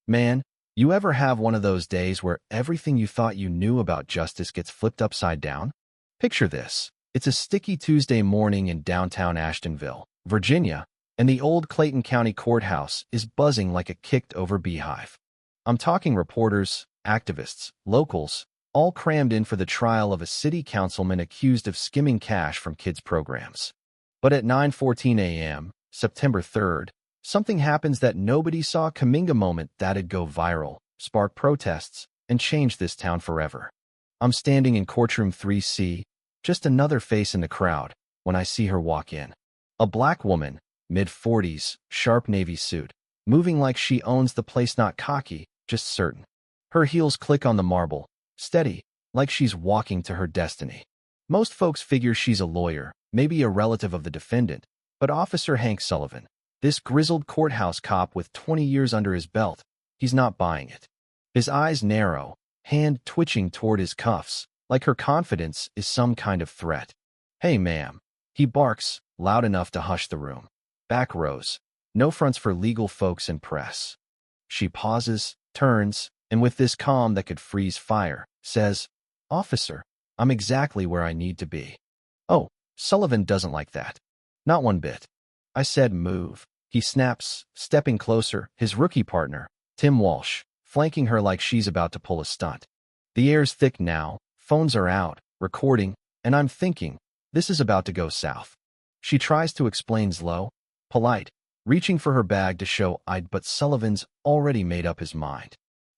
Man, you ever have one of those days where everything you thought you knew about justice gets flipped upside down? Picture this. It's a sticky Tuesday morning in downtown Ashtonville, Virginia, and the old Clayton County Courthouse is buzzing like a kicked-over beehive. I'm talking reporters, activists, locals, all crammed in for the trial of a city councilman accused of skimming cash from kids' programs. But at 9:14 a.m., September 3rd, something happens that nobody saw coming, a moment that'd go viral, spark protests, and change this town forever. I'm standing in courtroom 3C, just another face in the crowd, when I see her walk in. A black woman, mid-40s, sharp navy suit, moving like she owns the place, not cocky, just certain. Her heels click on the marble, steady, like she's walking to her destiny. Most folks figure she's a lawyer, maybe a relative of the defendant, but Officer Hank Sullivan, this grizzled courthouse cop with 20 years under his belt, he's not buying it. His eyes narrow, hand twitching toward his cuffs, like her confidence is some kind of threat. "Hey, ma'am," he barks, loud enough to hush the room. Back rows. No fronts for legal folks and press. She pauses, turns, and with this calm that could freeze fire, says, "Officer, I'm exactly where I need to be." Oh, Sullivan doesn't like that. Not one bit. I said move. He snaps, stepping closer, his rookie partner, Tim Walsh, flanking her like she's about to pull a stunt. The air's thick now, phones are out, recording, and I'm thinking, this is about to go south. She tries to explain slow, polite, reaching for her bag to show but Sullivan's already made up his mind.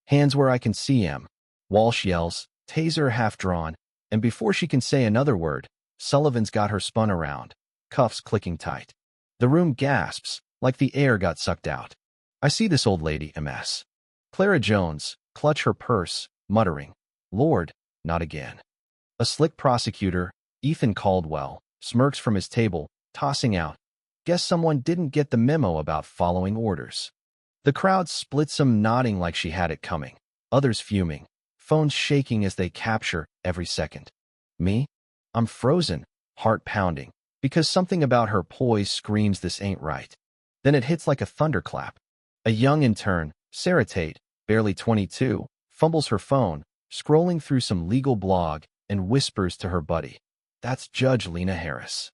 "Hands where I can see him." Walsh yells, taser half drawn, and before she can say another word, Sullivan's got her spun around, cuffs clicking tight. The room gasps, like the air got sucked out. I see this old lady, Ms. Clara Jones, clutch her purse, muttering, "Lord, not again." A slick prosecutor, Ethan Caldwell, smirks from his table, tossing out, "Guess someone didn't get the memo about following orders." The crowd splits, some nodding like she had it coming, others fuming, phones shaking as they capture every second. Me? I'm frozen, heart pounding, because something about her poise screams this ain't right. Then it hits like a thunderclap. A young intern, Sarah Tate, barely 22, fumbles her phone, scrolling through some legal blog, and whispers to her buddy, "That's Judge Lena Harris."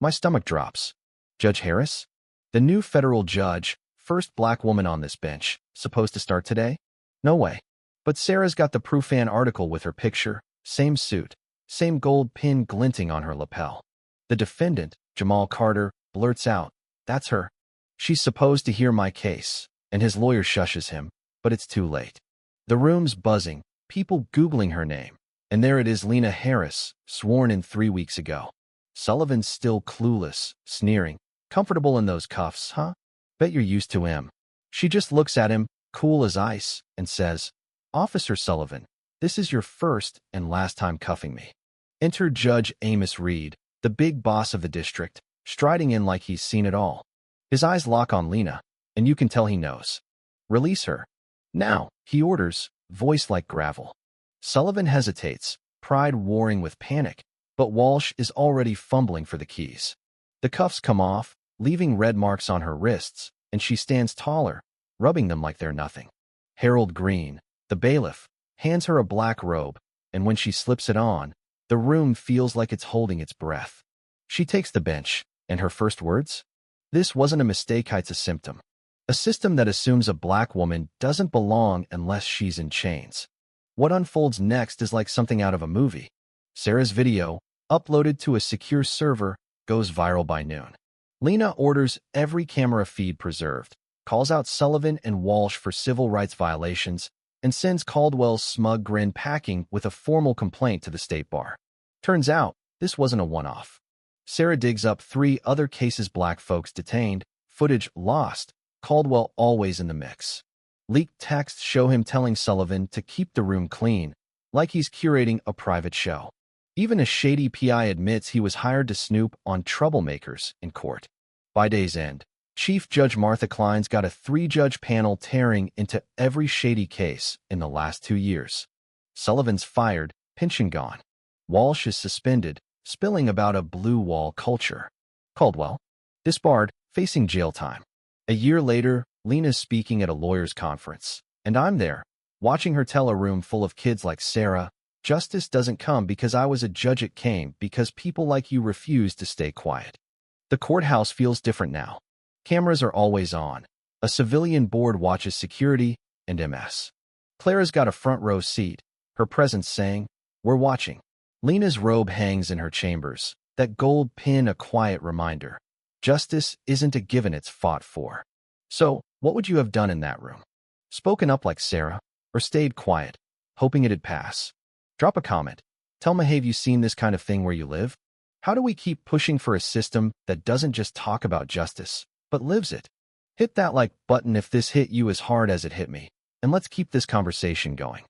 My stomach drops. Judge Harris? The new federal judge, first black woman on this bench, supposed to start today? No way. But Sarah's got the Proofan article with her picture, same suit, same gold pin glinting on her lapel. The defendant, Jamal Carter, blurts out, "That's her." She's supposed to hear my case, and his lawyer shushes him, but it's too late. The room's buzzing, people Googling her name, and there it is, Lena Harris, sworn in 3 weeks ago. Sullivan's still clueless, sneering, "Comfortable in those cuffs, huh? Bet you're used to him." She just looks at him, cool as ice, and says, "Officer Sullivan, this is your first and last time cuffing me." Enter Judge Amos Reed, the big boss of the district, striding in like he's seen it all. His eyes lock on Lena, and you can tell he knows. "Release her. Now," he orders, voice like gravel. Sullivan hesitates, pride warring with panic, but Walsh is already fumbling for the keys. The cuffs come off, leaving red marks on her wrists, and she stands taller, rubbing them like they're nothing. Harold Green, the bailiff, hands her a black robe, and when she slips it on, the room feels like it's holding its breath. She takes the bench, and her first words? "This wasn't a mistake, it's a symptom." A system that assumes a black woman doesn't belong unless she's in chains. What unfolds next is like something out of a movie. Sarah's video, uploaded to a secure server, goes viral by noon. Lena orders every camera feed preserved, calls out Sullivan and Walsh for civil rights violations, and sends Caldwell's smug grin packing with a formal complaint to the state bar. Turns out, this wasn't a one-off. Sarah digs up 3 other cases, black folks detained, footage lost, Caldwell always in the mix. Leaked texts show him telling Sullivan to keep the room clean, like he's curating a private show. Even a shady PI admits he was hired to snoop on troublemakers in court. By day's end, Chief Judge Martha Klein's got a 3-judge panel tearing into every shady case in the last 2 years. Sullivan's fired, pension gone. Walsh is suspended, spilling about a blue wall culture. Caldwell, disbarred, facing jail time. A year later, Lena's speaking at a lawyers' conference. And I'm there, watching her tell a room full of kids like Sarah, "Justice doesn't come because I was a judge, it came because people like you refused to stay quiet." The courthouse feels different now. Cameras are always on. A civilian board watches security and MS. Clara's got a front row seat, her presence saying, "We're watching." Lena's robe hangs in her chambers, that gold pin a quiet reminder. Justice isn't a given, it's fought for. So, what would you have done in that room? Spoken up like Sarah, or stayed quiet, hoping it'd pass? Drop a comment. Tell me, have you seen this kind of thing where you live? How do we keep pushing for a system that doesn't just talk about justice, but lives it? Hit that like button if this hit you as hard as it hit me, and let's keep this conversation going.